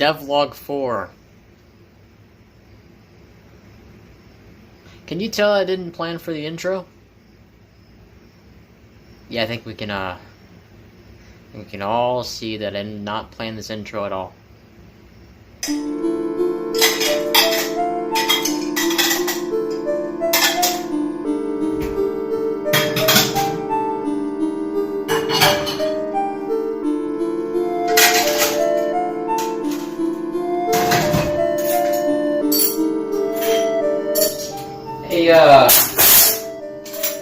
Devlog 4. Can you tell I didn't plan for the intro? Yeah, I think we can all see that I did not plan this intro at all. Hey,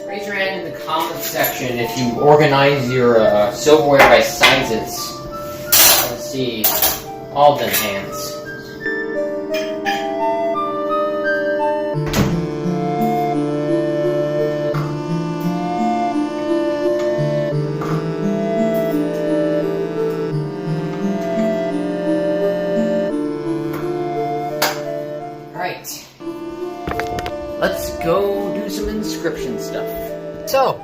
raise your hand in the comments section if you organize your silverware by sizes. Let's see, all them hands. Alright. Let's go do some Inscryption stuff. So,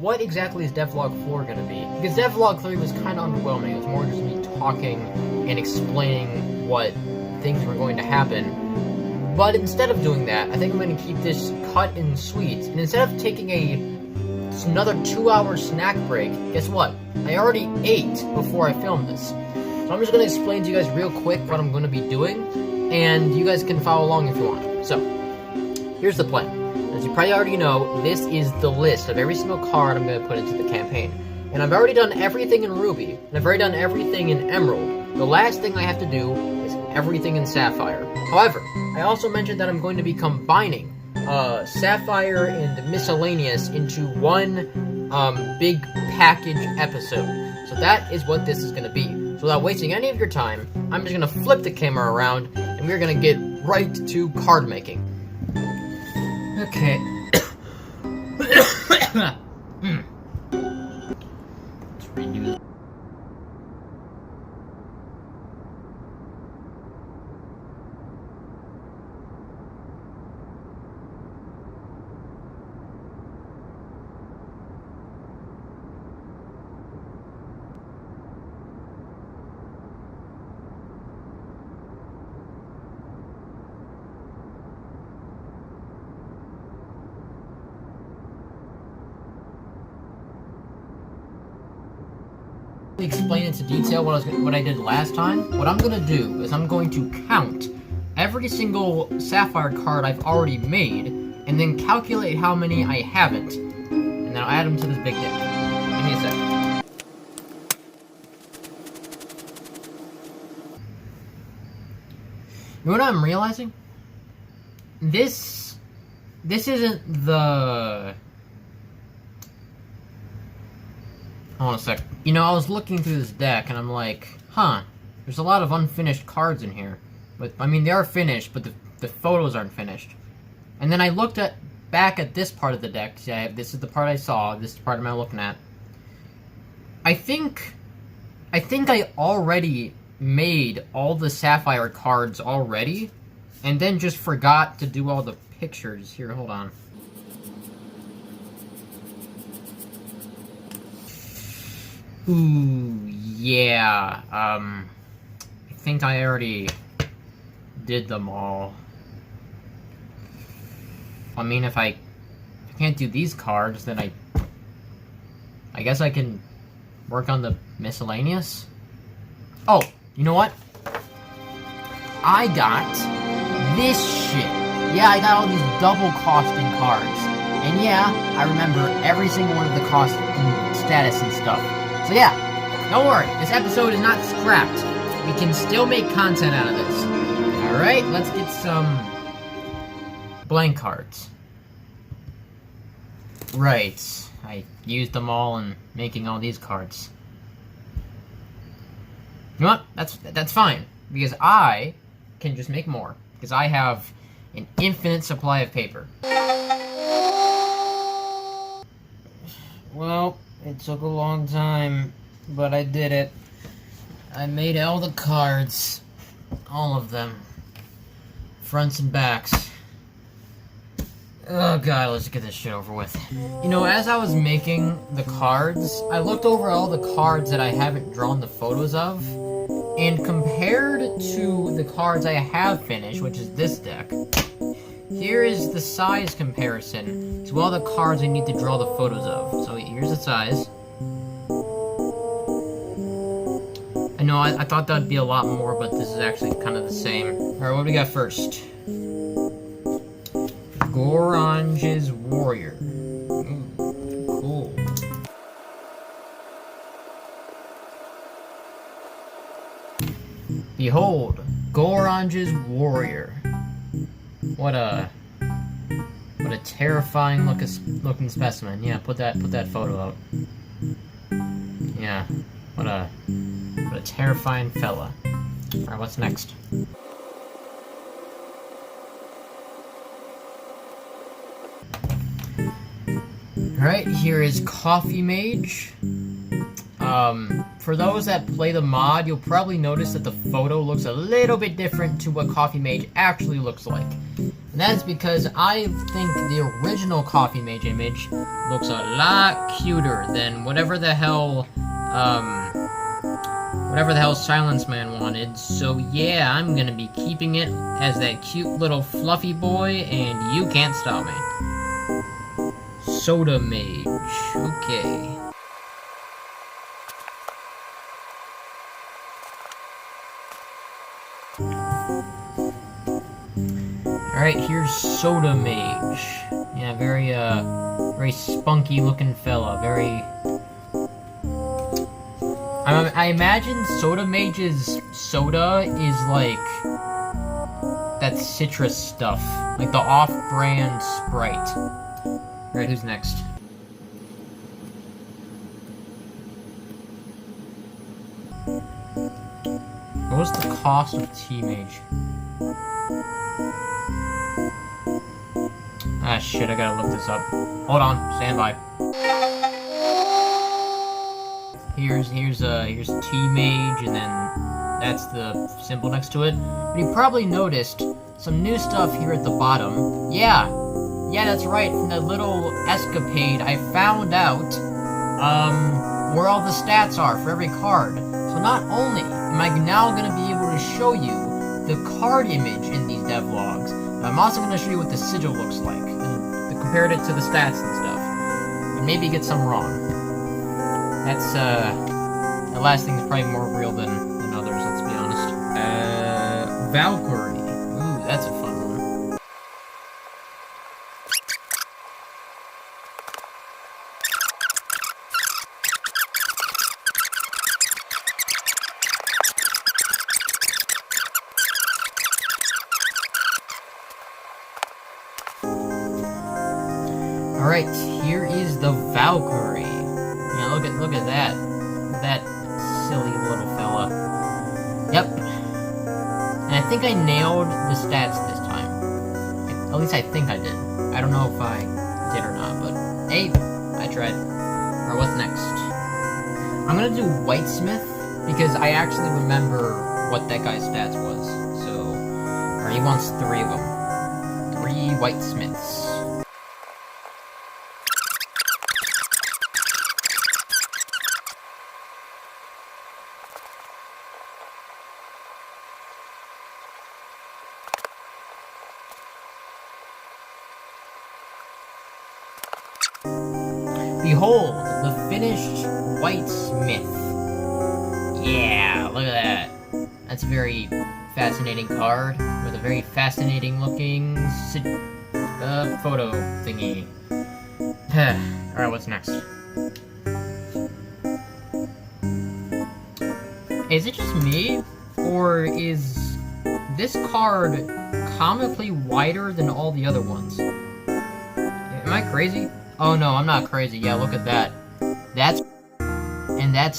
what exactly is Devlog 4 gonna be? Because Devlog 3 was kind of underwhelming. It was more just me talking and explaining what things were going to happen. But instead of doing that, I think I'm going to keep this cut and sweet. And instead of taking another 2-hour snack break, guess what? I already ate before I filmed this. So I'm just going to explain to you guys real quick what I'm going to be doing, and you guys can follow along if you want. So, here's the plan. As you probably already know, this is the list of every single card I'm going to put into the campaign. And I've already done everything in Ruby, and I've already done everything in Emerald. The last thing I have to do is everything in Sapphire. However, I also mentioned that I'm going to be combining Sapphire and Miscellaneous into one big package episode. So that is what this is going to be. So without wasting any of your time, I'm just going to flip the camera around, and we're going to get right to card making. Okay. Let's redo this. Explain into detail what I did last time. What I'm gonna do is I'm going to count every single Sapphire card I've already made, and then calculate how many I haven't, and then I'll add them to this big deck. Give me a second. You know what I'm realizing? This isn't the... Hold on a sec. You know, I was looking through this deck, and I'm like, huh, there's a lot of unfinished cards in here. But, I mean, they are finished, but the photos aren't finished. And then I looked back at this part of the deck. See, this is the part I saw, this is the part I'm looking at. I think I already made all the Sapphire cards already, and then just forgot to do all the pictures. Here, hold on. Ooh, yeah, I think I already did them all. I mean, if I can't do these cards, then I guess I can work on the Miscellaneous? Oh, you know what? I got this shit. Yeah, I got all these double costing cards. And yeah, I remember every single one of the cost and status and stuff. So yeah, don't worry, this episode is not scrapped. We can still make content out of this. Alright, let's get some blank cards. Right, I used them all in making all these cards. You know what? That's fine, because I can just make more, because I have an infinite supply of paper. Well, it took a long time, but I did it. I made all the cards. All of them. Fronts and backs. Oh god, let's get this shit over with. You know, as I was making the cards, I looked over all the cards that I haven't drawn the photos of, And compared to the cards I have finished, which is this deck, here is the size comparison to all the cards I need to draw the photos of. So here's the size. I know I thought that'd be a lot more, but this is actually kind of the same. Alright, what do we got first? Gorange's Warrior. Ooh, cool. Behold, Gorange's Warrior. What a terrifying looking specimen. Yeah, put that photo out. Yeah, what a terrifying fella. Alright, what's next? Alright, here is Coffee Mage. For those that play the mod, you'll probably notice that the photo looks a little bit different to what Coffee Mage actually looks like. And that's because I think the original Coffee Mage image looks a lot cuter than whatever the hell Silence Man wanted. So yeah, I'm gonna be keeping it as that cute little fluffy boy, and you can't stop me. Soda Mage. Okay. Alright, here's Soda Mage. Yeah, very spunky looking fella. Very... I imagine Soda Mage's soda is like... that citrus stuff. Like the off-brand Sprite. Alright, who's next? What was the cost of T-Mage? Ah, shit, I gotta look this up. Hold on, stand by. Here's T-Mage, and then that's the symbol next to it. But you probably noticed some new stuff here at the bottom. Yeah, that's right, from that little escapade, I found out, where all the stats are for every card. So not only am I now gonna be able to show you the card image in these devlogs, but I'm also gonna show you what the sigil looks like, and compared it to the stats and stuff, and maybe get some wrong. That's, the last thing is probably more real than others, let's be honest. Valkyrie. Ooh, that's a fun one. Alright, here is the Valkyrie. Yeah, look at that. That silly little fella. Yep. And I think I nailed the stats this time. At least I think I did. I don't know if I did or not, but hey, I tried. Alright, what's next? I'm gonna do Whitesmith, because I actually remember what that guy's stats was. So, alright, he wants 3 of them. 3 Whitesmiths. Behold, the finished Whitesmith. Yeah, look at that. That's a very fascinating card, with a very fascinating looking photo thingy. Alright, what's next? Is it just me, or is this card comically wider than all the other ones? Am I crazy? Oh no, I'm not crazy. Yeah, look at that. That's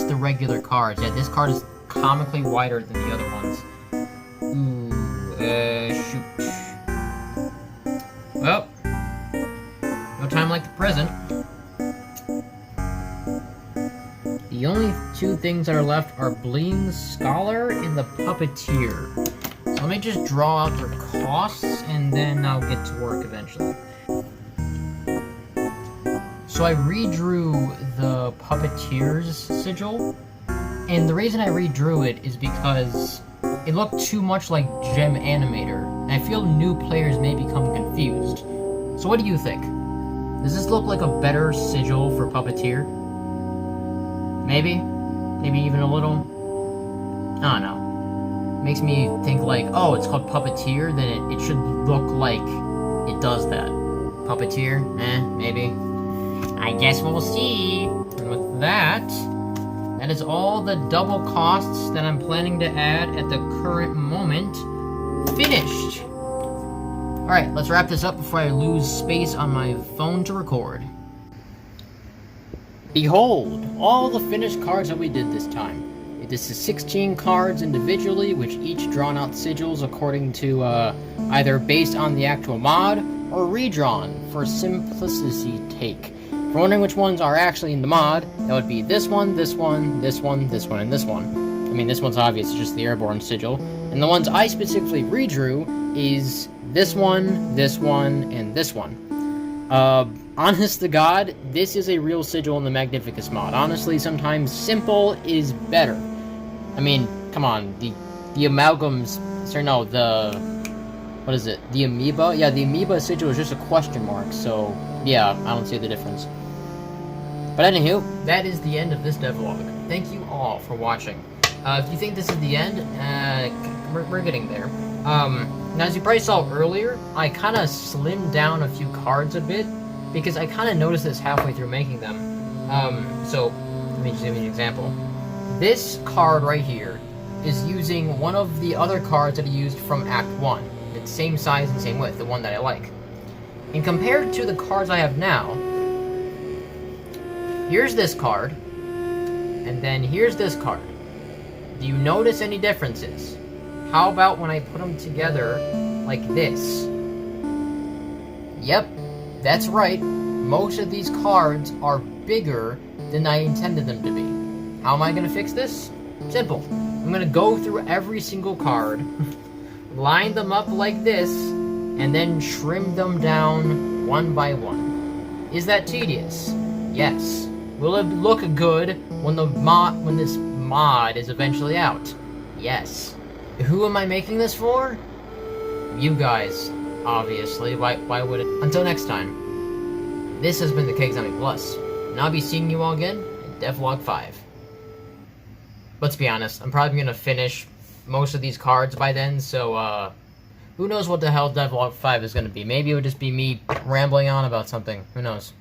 the regular cards. Yeah, this card is comically wider than the other ones. Ooh, shoot. Well, no time like the present. The only 2 things that are left are Bling's Scholar and the Puppeteer. So let me just draw out their costs, and then I'll get to work eventually. So I redrew the Puppeteer's sigil, And the reason I redrew it is because it looked too much like Gem Animator, and I feel new players may become confused. So what do you think? Does this look like a better sigil for Puppeteer? Maybe? Maybe even a little? I don't know. Makes me think like, oh, it's called Puppeteer, then it should look like it does that. Puppeteer? Maybe. I guess we'll see. And with that is all the double costs that I'm planning to add at the current moment finished. Alright, let's wrap this up before I lose space on my phone to record. Behold, all the finished cards that we did this time. This is 16 cards individually, which each drawn out sigils according to, either based on the actual mod, or redrawn, for simplicity's take. If you're wondering which ones are actually in the mod, that would be this one, this one, this one, this one, and this one. I mean, this one's obvious, it's just the airborne sigil. And the ones I specifically redrew is this one, and this one. Honest to God, this is a real sigil in the Magnificus mod. Honestly, sometimes simple is better. I mean, come on, the amalgams, sorry, no, what is it, the amoeba? Yeah, the amoeba sigil is just a question mark, so, yeah, I don't see the difference. But anywho, that is the end of this devlog. Thank you all for watching. If you think this is the end, we're getting there. Now, as you probably saw earlier, I kind of slimmed down a few cards a bit, because I kind of noticed this halfway through making them. So, let me just give you an example. This card right here is using one of the other cards that I used from Act 1. It's same size and same width, the one that I like. And compared to the cards I have now, here's this card, and then here's this card. Do you notice any differences? How about when I put them together like this? Yep, that's right. Most of these cards are bigger than I intended them to be. How am I going to fix this? Simple. I'm going to go through every single card, line them up like this, and then trim them down one by one. Is that tedious? Yes. Will it look good when this mod is eventually out? Yes. Who am I making this for? You guys, obviously. Why would it? Until next time, this has been the Kegzami Plus, and I'll be seeing you all again in Devlog 5. Let's be honest, I'm probably gonna finish most of these cards by then, so, who knows what the hell Devlog 5 is gonna be. Maybe it would just be me rambling on about something. Who knows?